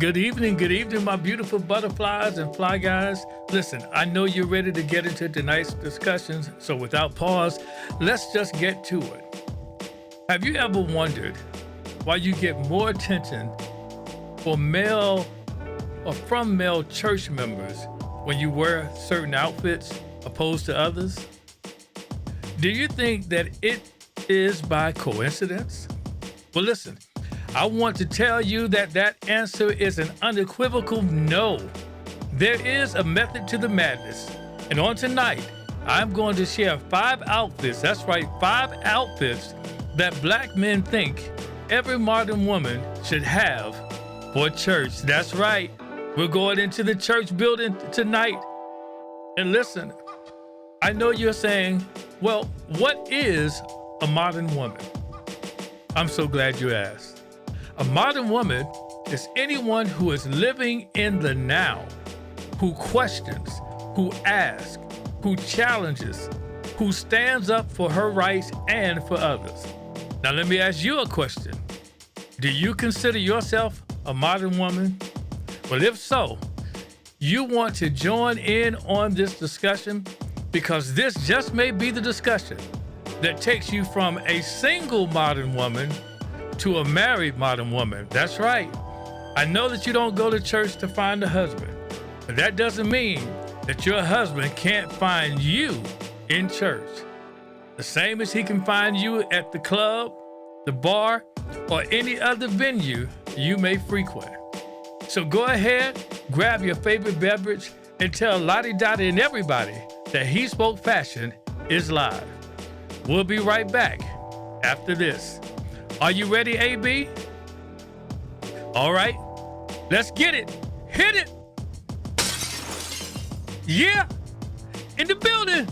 Good evening, my beautiful butterflies and fly guys. Listen, I know you're ready to get into tonight's discussions, so without pause, let's just get to it. Have you ever wondered why you get more attention from male church members when you wear certain outfits opposed to others? Do you think that it is by coincidence? Well, listen, I want to tell you that answer is an unequivocal no. There is a method to the madness. And on tonight, I'm going to share 5 outfits, that's right, 5 outfits that black men think every modern woman should have for church. That's right. We're going into the church building tonight. And listen, I know you're saying, well, what is a modern woman? I'm so glad you asked. A modern woman is anyone who is living in the now, who questions, who asks, who challenges, who stands up for her rights and for others. Now, let me ask you a question. Do you consider yourself a modern woman? Well, if so, you want to join in on this discussion because this just may be the discussion that takes you from a single modern woman to a married modern woman. That's right. I know that you don't go to church to find a husband, but that doesn't mean that your husband can't find you in church. The same as he can find you at the club, the bar, or any other venue you may frequent. So go ahead, grab your favorite beverage, and tell Lottie Dottie and everybody that HeSpoke Fashion is live. We'll be right back after this. Are you ready, AB? All right, let's get it. Hit it. Yeah, in the building.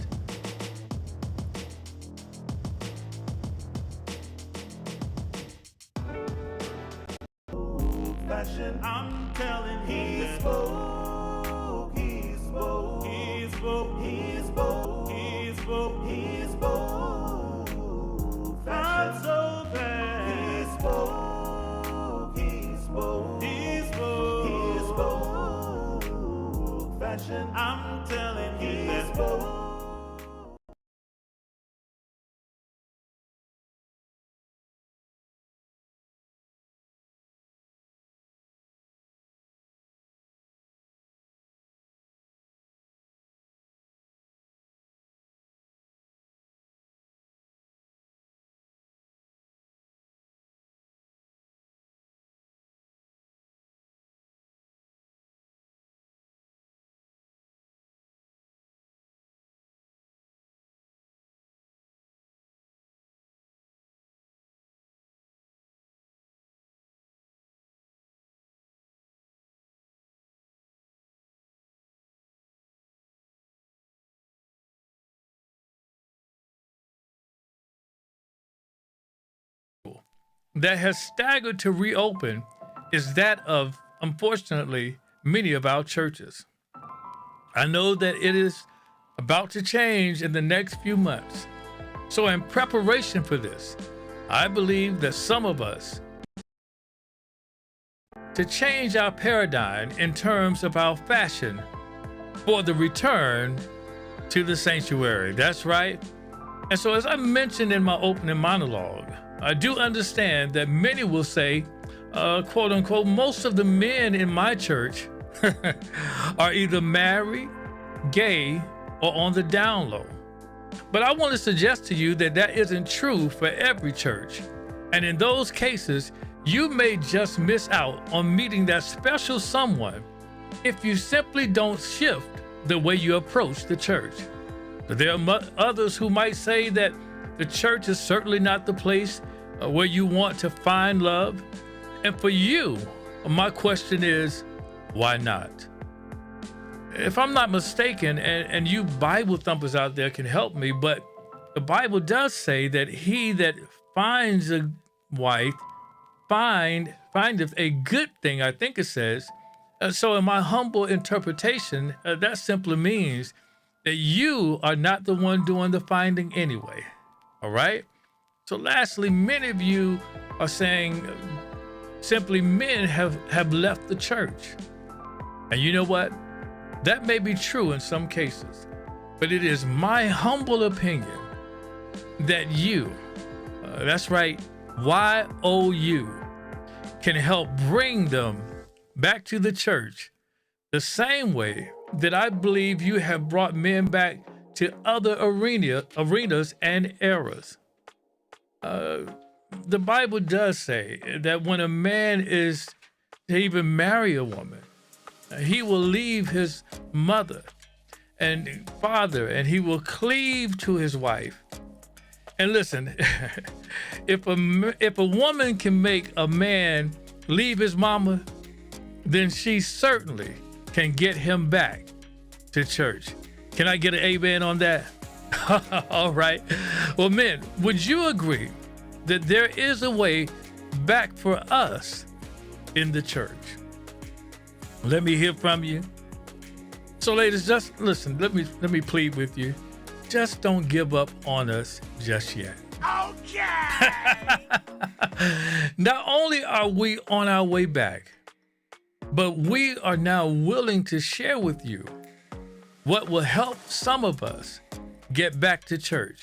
Fashion, I'm telling he spoke, he spoke, he spoke, he spoke, he spoke, he spoke. Fashion, so bad. He spoke, he spoke, he spoke, he spoke. Fashion, I'm telling he spoke. That has staggered to reopen is that of, unfortunately, many of our churches. I know that it is about to change in the next few months. So in preparation for this, I believe that some of us to change our paradigm in terms of our fashion for the return to the sanctuary. That's right. And so as I mentioned in my opening monologue, I do understand that many will say, quote unquote, most of the men in my church are either married, gay, or on the down low. But I want to suggest to you that that isn't true for every church. And in those cases, you may just miss out on meeting that special someone if you simply don't shift the way you approach the church. But there are others who might say that the church is certainly not the place where you want to find love. And for you, my question is, why not? If I'm not mistaken, and you Bible thumpers out there can help me, but the Bible does say that he that finds a wife findeth a good thing, I think it says. So in my humble interpretation, that simply means that you are not the one doing the finding anyway. All right? So lastly, many of you are saying, Simply, men have left the church. And you know what? That may be true in some cases, but it is my humble opinion that you, that's right, YOU, can help bring them back to the church the same way that I believe you have brought men back to other arenas and eras. The Bible does say that when a man is to even marry a woman, he will leave his mother and father, and he will cleave to his wife. And listen, if a woman can make a man leave his mama, then she certainly can get him back to church. Can I get an amen on that? All right. Well, men, would you agree that there is a way back for us in the church? Let me hear from you. So ladies, just listen, let me plead with you. Just don't give up on us just yet. Okay. Not only are we on our way back, but we are now willing to share with you what will help some of us get back to church.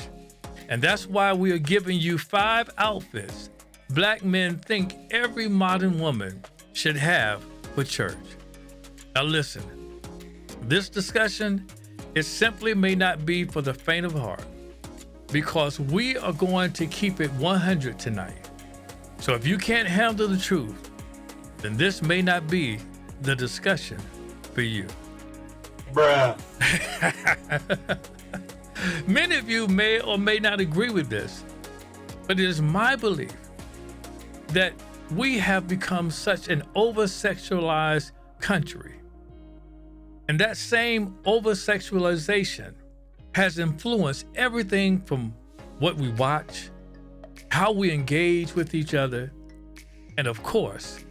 And that's why we are giving you 5 outfits Black men think every modern woman should have for church. Now listen, this discussion, it simply may not be for the faint of heart, because we are going to keep it 100 tonight. So if you can't handle the truth, then this may not be the discussion for you. Bruh. Many of you may or may not agree with this, but it is my belief that we have become such an over-sexualized country. And that same over-sexualization has influenced everything from what we watch, how we engage with each other, and of course,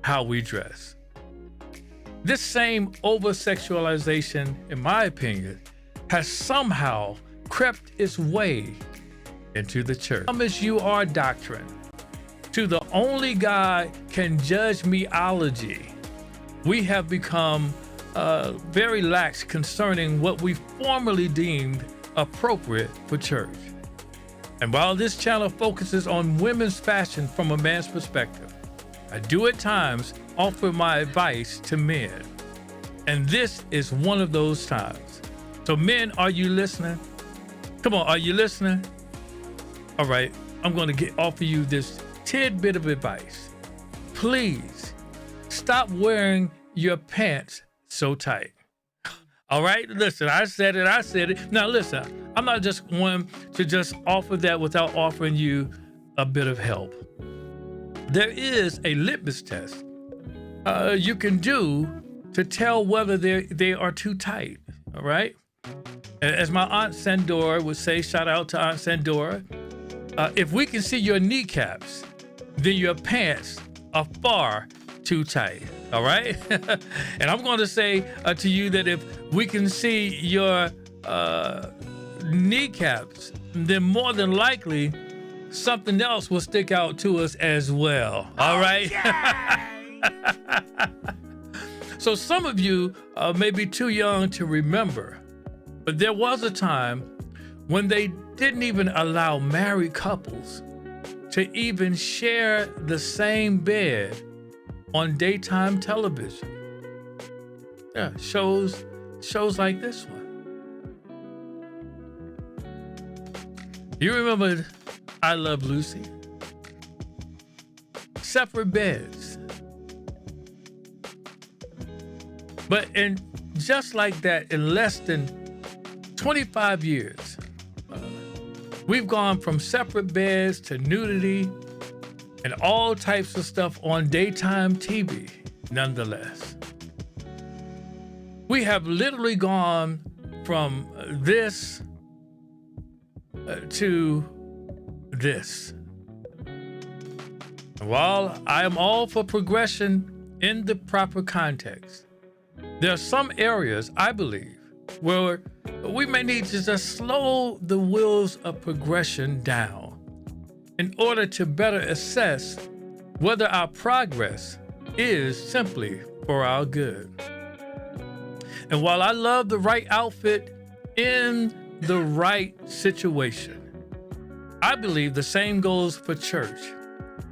how we dress. This same over-sexualization, in my opinion, has somehow crept its way into the church. Come as you are doctrine, to the only God can judge meology, we have become very lax concerning what we formerly deemed appropriate for church. And while this channel focuses on women's fashion from a man's perspective, I do at times offer my advice to men. And this is one of those times. So men, are you listening? Come on, are you listening? All right, I'm going to offer you this tidbit of advice. Please stop wearing your pants so tight. All right, listen, I said it. Now listen, I'm not just one to just offer that without offering you a bit of help. There is a litmus test you can do to tell whether they are too tight, all right? As my Aunt Sandora would say, shout out to Aunt Sandora, if we can see your kneecaps, then your pants are far too tight, all right? And I'm going to say to you that if we can see your kneecaps, then more than likely something else will stick out to us as well, all right? So some of you may be too young to remember, but there was a time when they didn't even allow married couples to even share the same bed on daytime television. Yeah, shows like this one. You remember I Love Lucy? Separate beds. But just like that, in less than 25 years, we've gone from separate beds to nudity and all types of stuff on daytime TV, nonetheless. We have literally gone from this to this. While I am all for progression in the proper context, there are some areas, I believe, where we may need to just slow the wheels of progression down in order to better assess whether our progress is simply for our good. And while I love the right outfit in the right situation, I believe the same goes for church.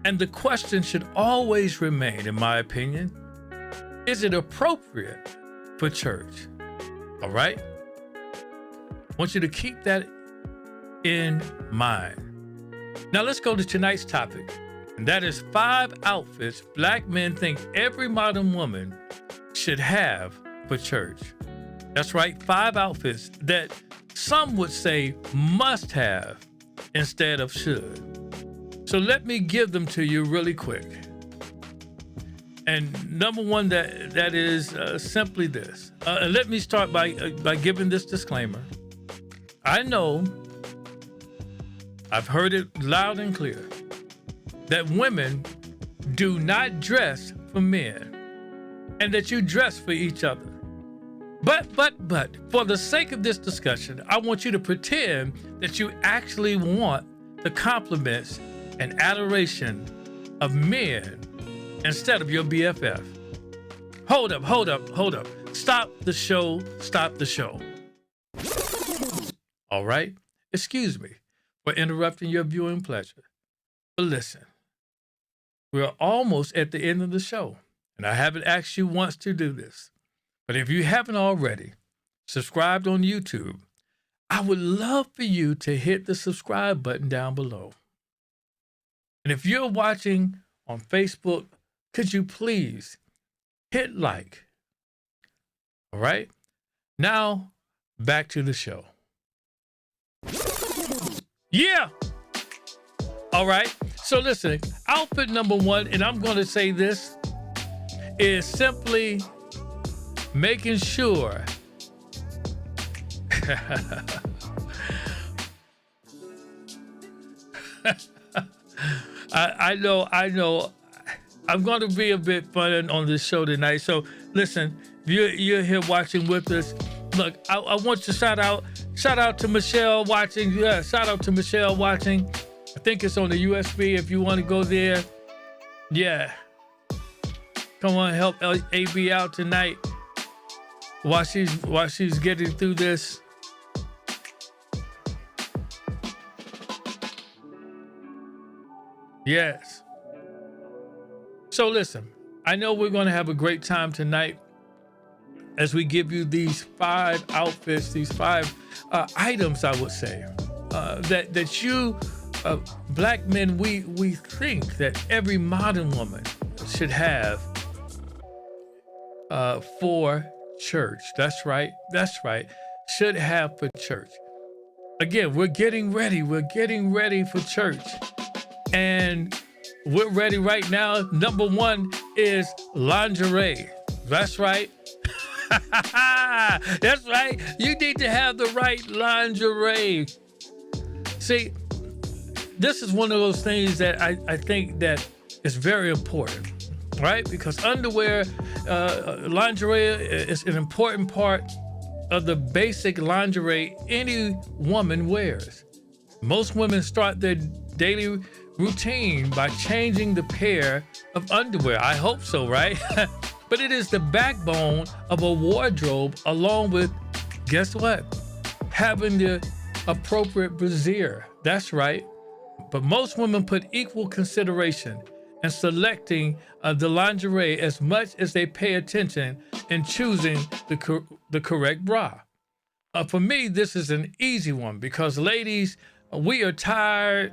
And the question should always remain, in my opinion, is it appropriate for church? All right? I want you to keep that in mind. Now let's go to tonight's topic, and that is 5 outfits Black men think every modern woman should have for church. That's right, 5 outfits that some would say must have instead of should. So let me give them to you really quick. And number one, that is simply this. Let me start by giving this disclaimer. I know, I've heard it loud and clear, that women do not dress for men and that you dress for each other. But, for the sake of this discussion, I want you to pretend that you actually want the compliments and adoration of men instead of your BFF. Hold up. Stop the show. All right? Excuse me for interrupting your viewing pleasure. But listen, we're almost at the end of the show, and I haven't asked you once to do this. But if you haven't already subscribed on YouTube, I would love for you to hit the subscribe button down below. And if you're watching on Facebook, could you please hit like? All right? Now, back to the show. Yeah! All right. So listen, outfit number 1, and I'm going to say this, is simply making sure I know I'm going to be a bit fun on this show tonight. So listen, you're here watching with us. Look, I want to shout out to Michelle watching. Yeah, shout out to Michelle watching. I think it's on the USB if you want to go there. Yeah. Come on, help AB out tonight while she's getting through this. Yes. So listen, I know we're going to have a great time tonight as we give you these 5 outfits, these 5 items, I would say, that you, Black men, we think that every modern woman should have for church. That's right. Should have for church. Again, we're getting ready for church. And we're ready right now. Number 1 is lingerie. That's right. That's right. You need to have the right lingerie. See, this is one of those things that I think that is very important, right? Because underwear, lingerie is an important part of the basic lingerie any woman wears. Most women start their daily routine by changing the pair of underwear. I hope so, right? But it is the backbone of a wardrobe, along with, guess what? Having the appropriate brassiere. That's right. But most women put equal consideration in selecting the lingerie as much as they pay attention in choosing the correct bra. For me, this is an easy one because, ladies, we are tired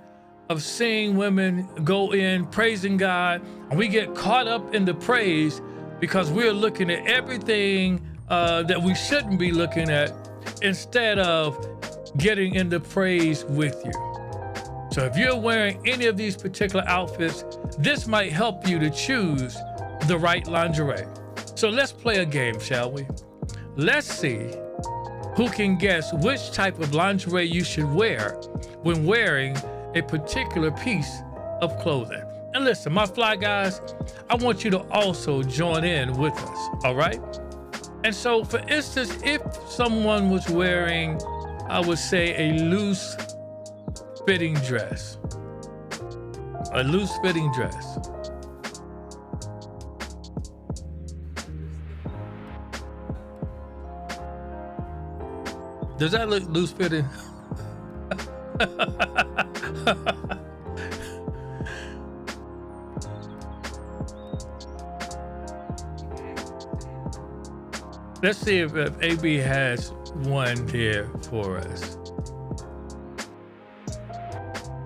of seeing women go in praising God, and we get caught up in the praise because we're looking at everything that we shouldn't be looking at instead of getting into praise with you. So if you're wearing any of these particular outfits, this might help you to choose the right lingerie. So let's play a game, shall we? Let's see who can guess which type of lingerie you should wear when wearing a particular piece of clothing. And listen, my fly guys, I want you to also join in with us, all right? And so, for instance, if someone was wearing, I would say, a loose-fitting dress, Does that look loose fitting? Let's see if AB has one here for us.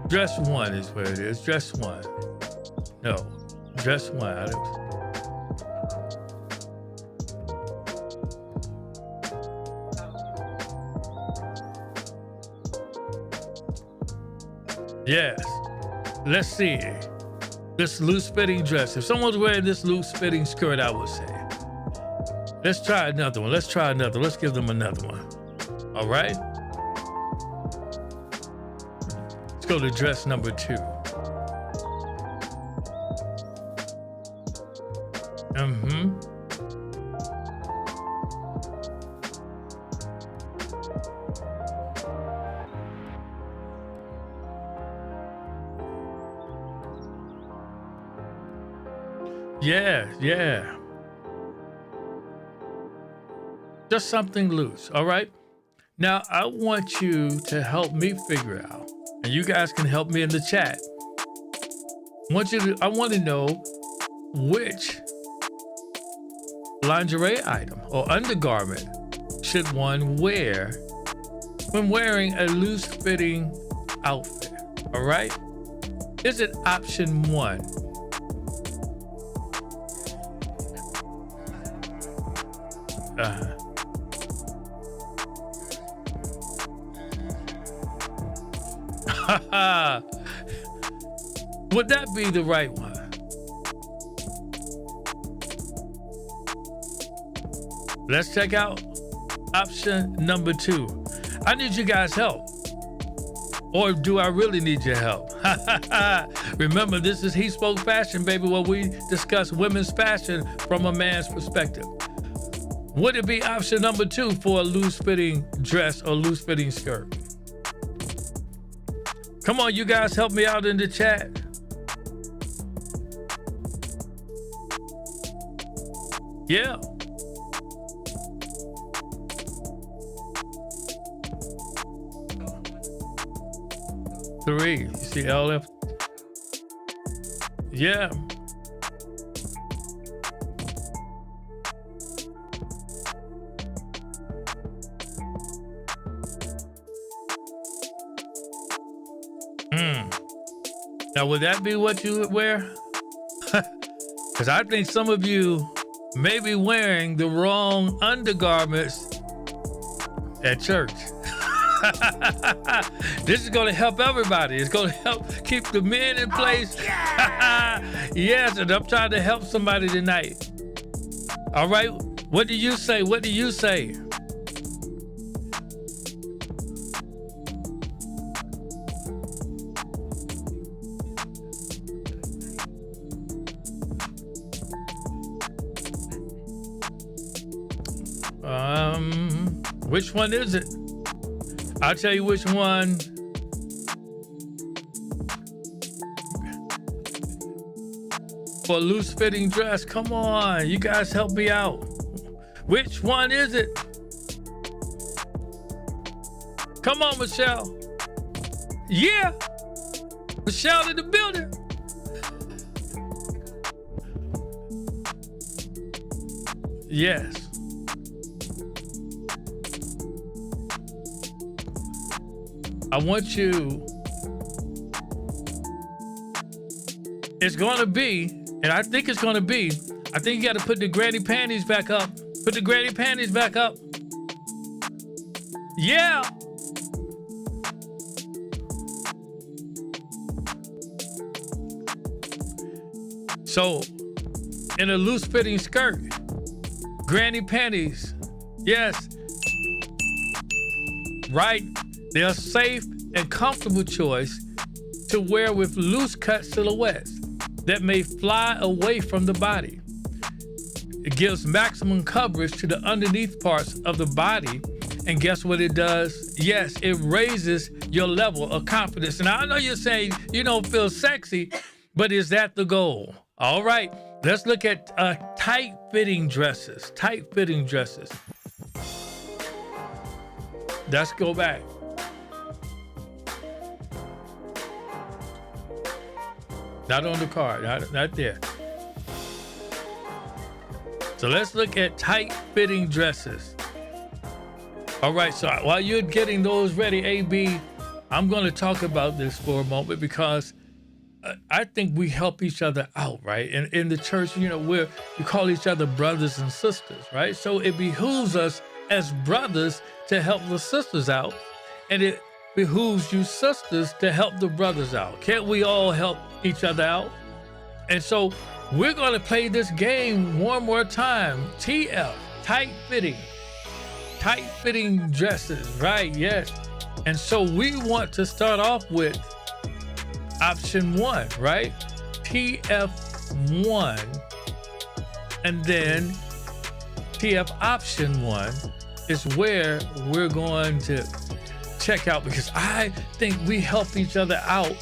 Dress one is where it is. Dress one. No, dress one. Yes. Let's see. This loose fitting dress. If someone's wearing this loose fitting skirt, I would say. Let's try another one. Let's try another. Let's give them another one. All right. Let's go to dress number 2. Yeah. Just something loose, all right? Now, I want you to help me figure out, and you guys can help me in the chat. I want to know which lingerie item or undergarment should one wear when wearing a loose-fitting outfit, all right? Is it option 1? Would that be the right one? Let's check out option number 2. I need you guys' help. Or do I really need your help? Remember, this is HeSpoke Fashion, baby, where we discuss women's fashion from a man's perspective. Would it be option number 2 for a loose-fitting dress or loose-fitting skirt? Come on, you guys help me out in the chat. Yeah. Three. You see LF? Yeah. Now, would that be what you would wear? Because I think some of you may be wearing the wrong undergarments at church. This is going to help everybody. It's going to help keep the men in place. Oh, yeah! Yes, and I'm trying to help somebody tonight. All right, what do you say? What do you say? Which one is it? I'll tell you which one. For a loose fitting dress. Come on, you guys help me out. Which one is it? Come on, Michelle. Yeah, Michelle in the building. Yes. I want you, it's gonna be, and I think it's gonna be, I think you gotta put the granny panties back up. Put the granny panties back up. Yeah. So, in a loose fitting skirt, granny panties, yes, right? They're a safe and comfortable choice to wear with loose cut silhouettes that may fly away from the body. It gives maximum coverage to the underneath parts of the body. And guess what it does? Yes, it raises your level of confidence. And I know you're saying you don't feel sexy, but is that the goal? All right, let's look at tight fitting dresses. Tight fitting dresses. Let's go back. Not on the card, not there. So let's look at tight fitting dresses. All right, so while you're getting those ready, AB, I'm going to talk about this for a moment because I think we help each other out, right? And in the church, you know, we call each other brothers and sisters, right? So it behooves us as brothers to help the sisters out, and it behooves you sisters to help the brothers out. Can't we all help each other out? And so we're going to play this game one more time. TF, tight fitting dresses, right? Yes. And so we want to start off with option 1, right? TF1, and then TF option 1 is where we're going to check out, because I think we help each other out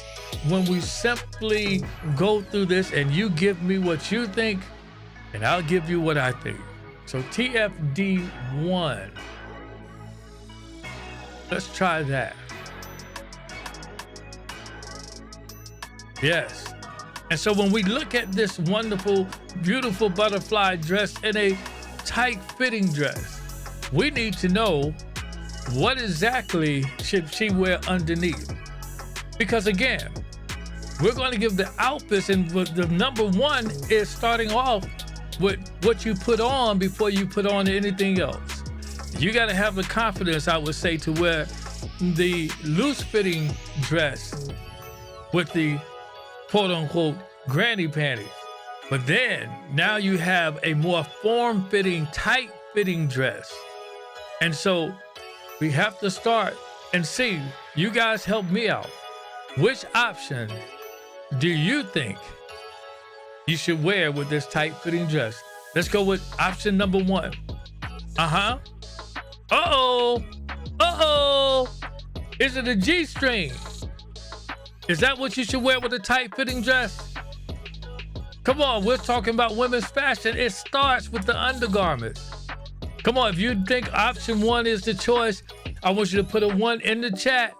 when we simply go through this and you give me what you think and I'll give you what I think. So TFD1, let's try that. Yes. And so when we look at this wonderful, beautiful butterfly dress in a tight fitting dress, we need to know what exactly should she wear underneath. Because again, we're going to give the outfits, and the number 1 is starting off with what you put on before you put on anything else. You got to have the confidence, I would say, to wear the loose fitting dress with the quote unquote granny panties. But then now you have a more form fitting, tight fitting dress. And so we have to start and see, you guys help me out. Which option do you think you should wear with this tight fitting dress? Let's go with option number 1. Uh-huh. Uh-oh. Uh-oh. Is it a G-string? Is that what you should wear with a tight fitting dress? Come on, we're talking about women's fashion. It starts with the undergarments. Come on, if you think option 1 is the choice, I want you to put a 1 in the chat.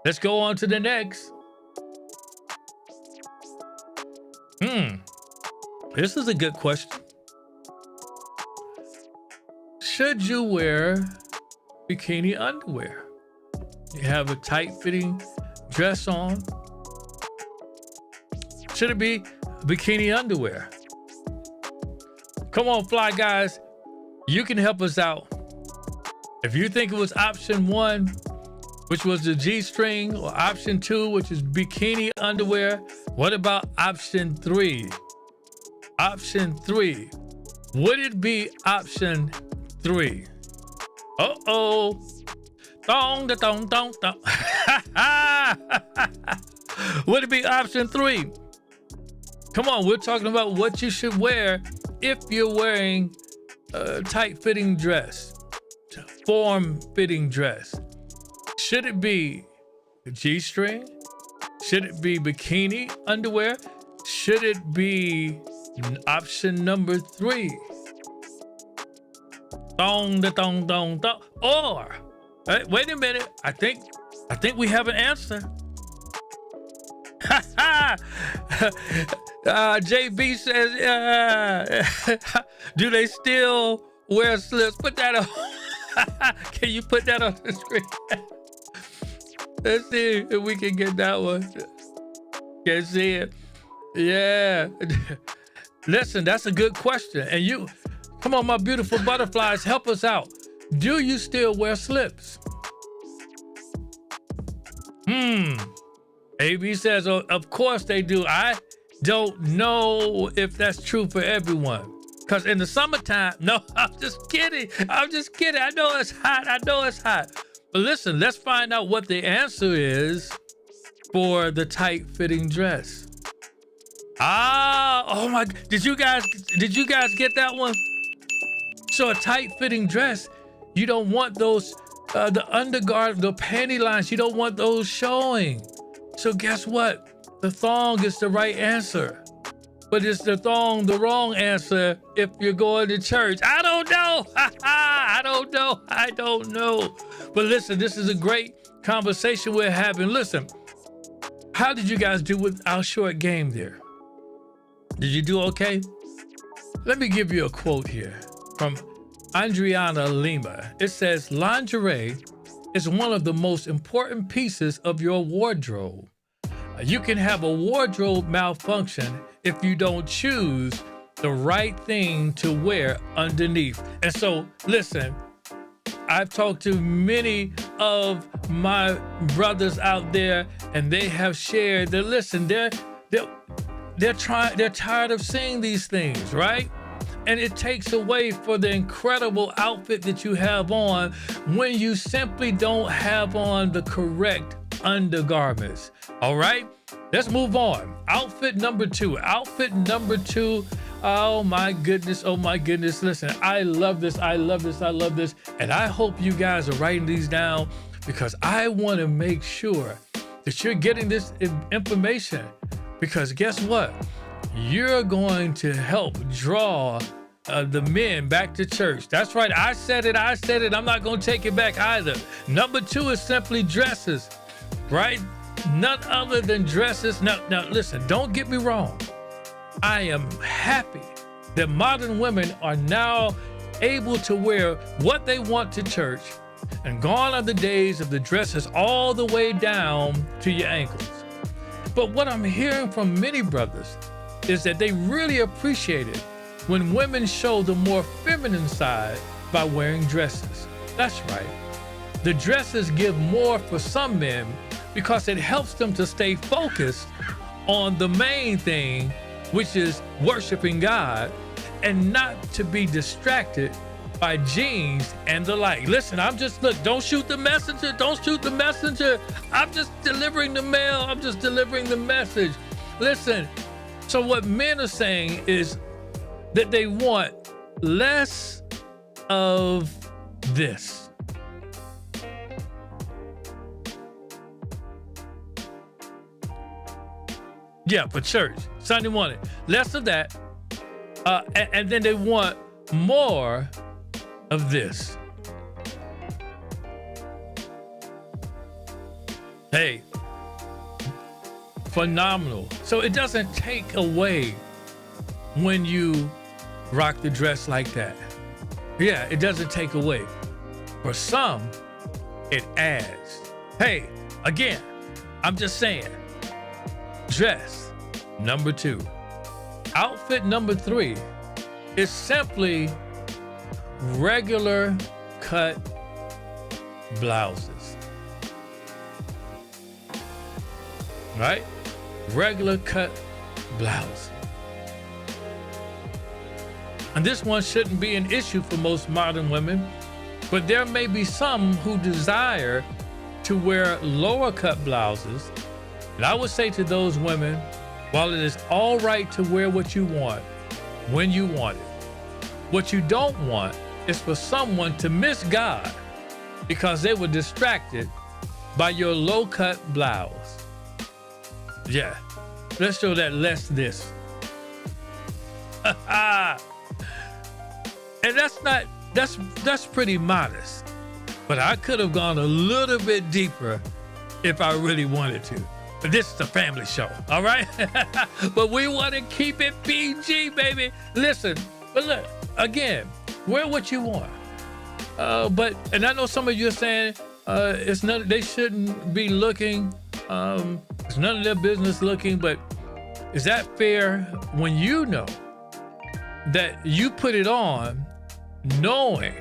Let's go on to the next. This is a good question. Should you wear bikini underwear? You have a tight fitting dress on. Should it be bikini underwear? Come on, fly guys. You can help us out. If you think it was option 1, which was the G-string, or option 2, which is bikini underwear, what about option 3? Option 3. Would it be option 3? Uh-oh. Dong, da, dong, dong, dong. Would it be option 3? Come on, we're talking about what you should wear if you're wearing a tight-fitting dress, form-fitting dress. Should it be a G-string? Should it be bikini underwear? Should it be option number 3? Dong, da, dong, dong, dong. Or, wait a minute. I think we have an answer. JB says, do they still wear slips? Put that on. Can you put that on the screen? Let's see if we can get that one. Can't see it. Yeah. Listen, that's a good question. And you, come on, my beautiful butterflies, help us out. Do you still wear slips? AB says, oh, of course they do. I don't know if that's true for everyone. Because in the summertime, no, I'm just kidding. I know it's hot. But listen, let's find out what the answer is for the tight fitting dress. Oh my, did you guys get that one? So a tight fitting dress, you don't want those, the undergarment, the panty lines, you don't want those showing. So guess what? The thong is the right answer. But is the thong the wrong answer if you're going to church? I don't know. I don't know. I don't know. But listen, this is a great conversation we're having. Listen, how did you guys do with our short game there? Did you do okay? Let me give you a quote here from Adriana Lima. It says, lingerie is one of the most important pieces of your wardrobe. You can have a wardrobe malfunction if you don't choose the right thing to wear underneath. And so, listen, I've talked to many of my brothers out there, and they have shared that, listen, they're tired of seeing these things, right? And it takes away for the incredible outfit that you have on when you simply don't have on the correct undergarments. All right, let's move on. Outfit number two. Oh my goodness. Listen, I love this. And I hope you guys are writing these down, because I want to make sure that you're getting this information, because guess what? You're going to help draw the men back to church. That's right. I said it. I'm not going to take it back either. Number two is simply dresses, right? None other than dresses. Now listen, don't get me wrong. I am happy that modern women are now able to wear what they want to church, and gone are the days of the dresses all the way down to your ankles. But what I'm hearing from many brothers is that they really appreciate it when women show the more feminine side by wearing dresses. That's right. The dresses give more for some men because it helps them to stay focused on the main thing, which is worshiping God, and not to be distracted by jeans and the like. Listen, don't shoot the messenger. I'm just delivering the mail. I'm just delivering the message. Listen, so what men are saying is that they want less of this. Yeah, for church, Sunday morning, less of that. And then they want more of this. Hey, phenomenal. So it doesn't take away when you rock the dress like that. Yeah, it doesn't take away. For some, it adds. Hey, again, I'm just saying, dress number two. Outfit number three is simply regular cut blouses. Right? Regular cut blouse. And this one shouldn't be an issue for most modern women, but there may be some who desire to wear lower cut blouses. And I would say to those women, while it is all right to wear what you want when you want it, what you don't want is for someone to miss God because they were distracted by your low cut blouse. Yeah, let's show that less this. And that's pretty modest, but I could have gone a little bit deeper if I really wanted to. But this is a family show, all right? But we want to keep it PG, baby. Listen, but look, again, wear what you want. And I know some of you are saying they shouldn't be looking. It's none of their business looking, but is that fair when you know that you put it on knowing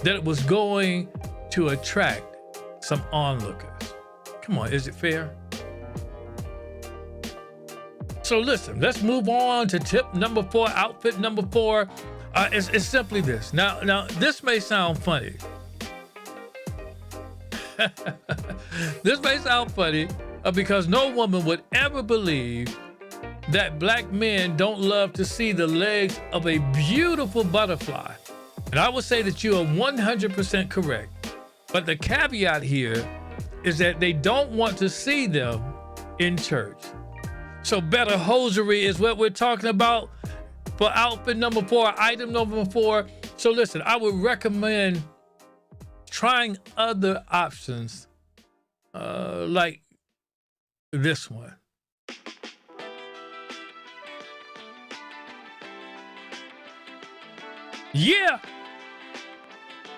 that it was going to attract some onlookers? Come on, is it fair? So listen, let's move on to tip number 4, outfit number 4. It's simply this. Now this may sound funny. This may sound funny because no woman would ever believe that black men don't love to see the legs of a beautiful butterfly. And I would say that you are 100% correct. But the caveat here is that they don't want to see them in church. So better hosiery is what we're talking about for outfit number 4, item number 4. So listen, I would recommend trying other options like this one. Yeah.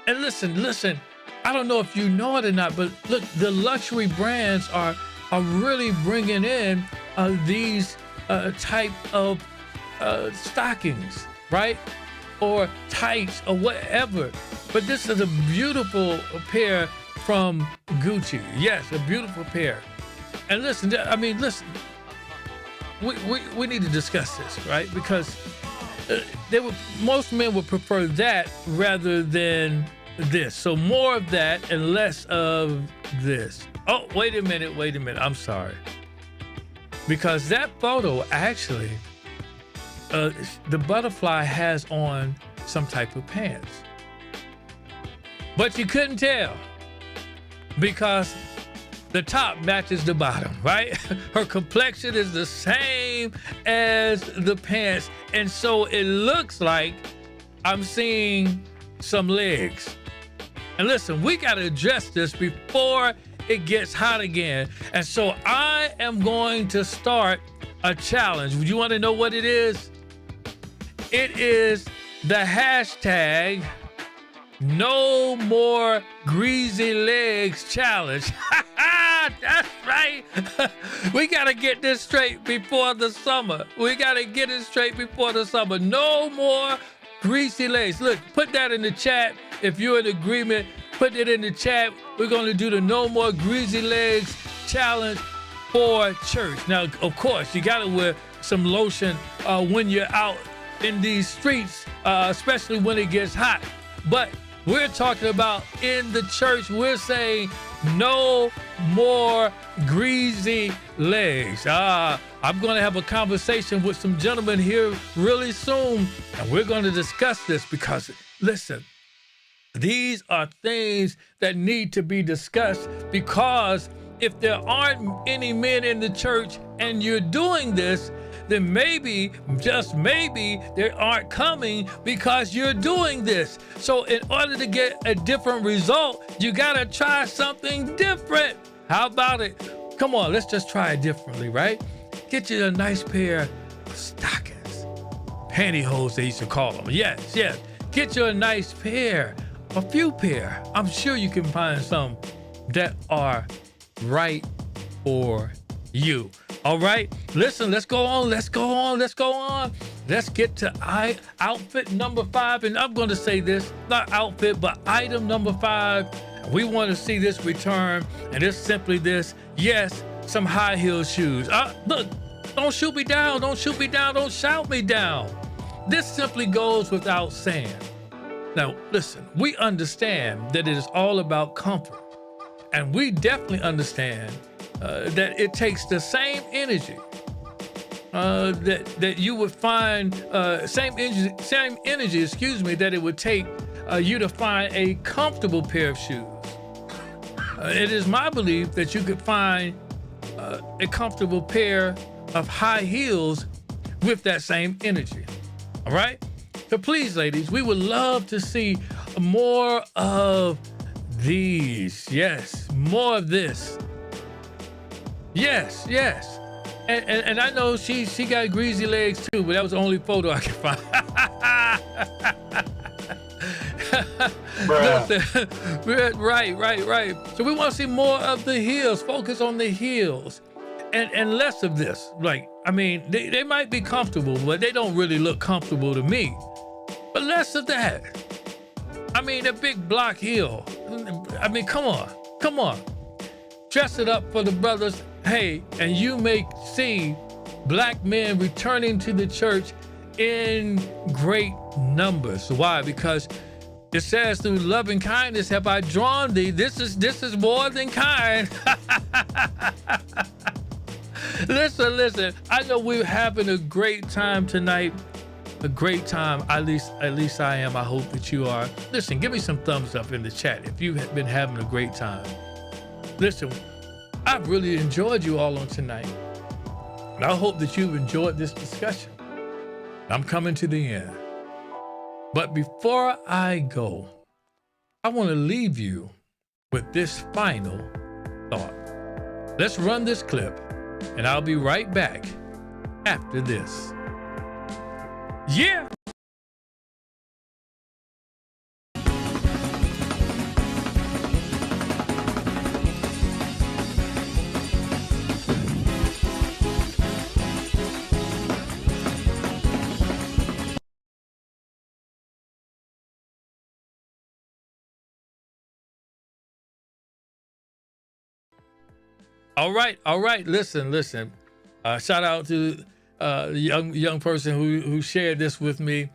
And listen, I don't know if you know it or not, but look, the luxury brands are really bringing in these type of stockings, right? Or tights or whatever. But this is a beautiful pair from Gucci. Yes, a beautiful pair. And listen, I mean, listen, we need to discuss this, right? Because most men would prefer that rather than this. So more of that and less of this. Oh, wait a minute. I'm sorry. Because that photo actually, the butterfly has on some type of pants. But you couldn't tell because the top matches the bottom, right? Her complexion is the same as the pants. And so it looks like I'm seeing some legs. And listen, we got to address this before it gets hot again. And so I am going to start a challenge. You want to know what it is? It is the hashtag No More Greasy Legs Challenge. That's right. We got to get this straight before the summer. No more greasy legs. Look, put that in the chat. If you're in agreement, put it in the chat. We're going to do the No More Greasy Legs Challenge for church. Now, of course, you got to wear some lotion when you're out in these streets, especially when it gets hot. But we're talking about in the church, we're saying no more greasy legs. I'm going to have a conversation with some gentlemen here really soon, and we're going to discuss this because, listen, these are things that need to be discussed because if there aren't any men in the church and you're doing this, then maybe, just maybe, they aren't coming because you're doing this. So in order to get a different result, you gotta try something different. How about it? Come on, let's just try it differently, right? Get you a nice pair of stockings. Pantyhose, they used to call them. Yes. Get you a nice pair, a few pair. I'm sure you can find some that are right for you. All right, listen, let's go on. Let's get to outfit number 5. And I'm going to say this, not outfit, but item number 5. We want to see this return. And it's simply this. Yes, some high heel shoes. Look, don't shoot me down. Don't shout me down. This simply goes without saying. Now, listen, we understand that it is all about comfort. And we definitely understand that it takes the same energy that you would find, same energy, that it would take you to find a comfortable pair of shoes. It is my belief that you could find a comfortable pair of high heels with that same energy. All right? So please, ladies, we would love to see more of these. Yes, more of this. Yes. And I know she got greasy legs too, but that was the only photo I could find. Right. So we want to see more of the heels. Focus on the heels. And less of this. Like, I mean, they might be comfortable, but they don't really look comfortable to me. But less of that. I mean, a big block heel. I mean, come on. Dress it up for the brothers. Hey, and you may see black men returning to the church in great numbers. Why? Because it says, through loving kindness have I drawn thee. This is more than kind. Listen. I know we're having a great time tonight. A great time. At least I am. I hope that you are. Listen, give me some thumbs up in the chat if you've been having a great time. Listen, I've really enjoyed you all on tonight. And I hope that you've enjoyed this discussion. I'm coming to the end. But before I go, I want to leave you with this final thought. Let's run this clip, and I'll be right back after this. Yeah! All right. Listen. Shout out to the young person who shared this with me,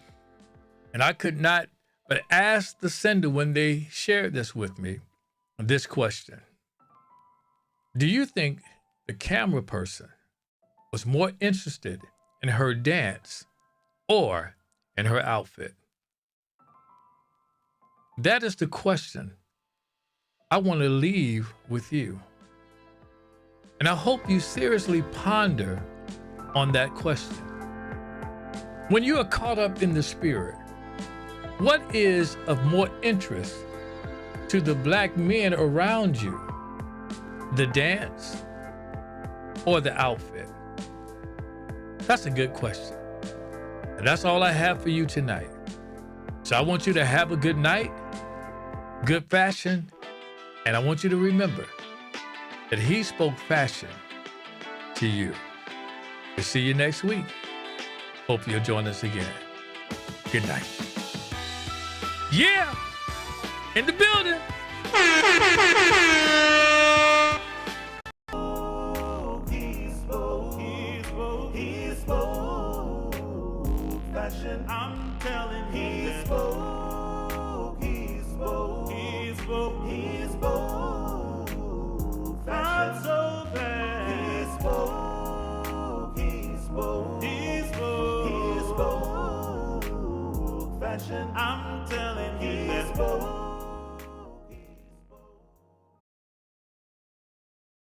and I could not but ask the sender when they shared this with me this question: do you think the camera person was more interested in her dance or in her outfit? That is the question I want to leave with you. And I hope you seriously ponder on that question. When you are caught up in the spirit, what is of more interest to the black men around you? The dance or the outfit? That's a good question. And that's all I have for you tonight. So I want you to have a good night, good fashion, and I want you to remember that he spoke fashion to you. We'll see you next week. Hope you'll join us again. Good night. Yeah! In the building!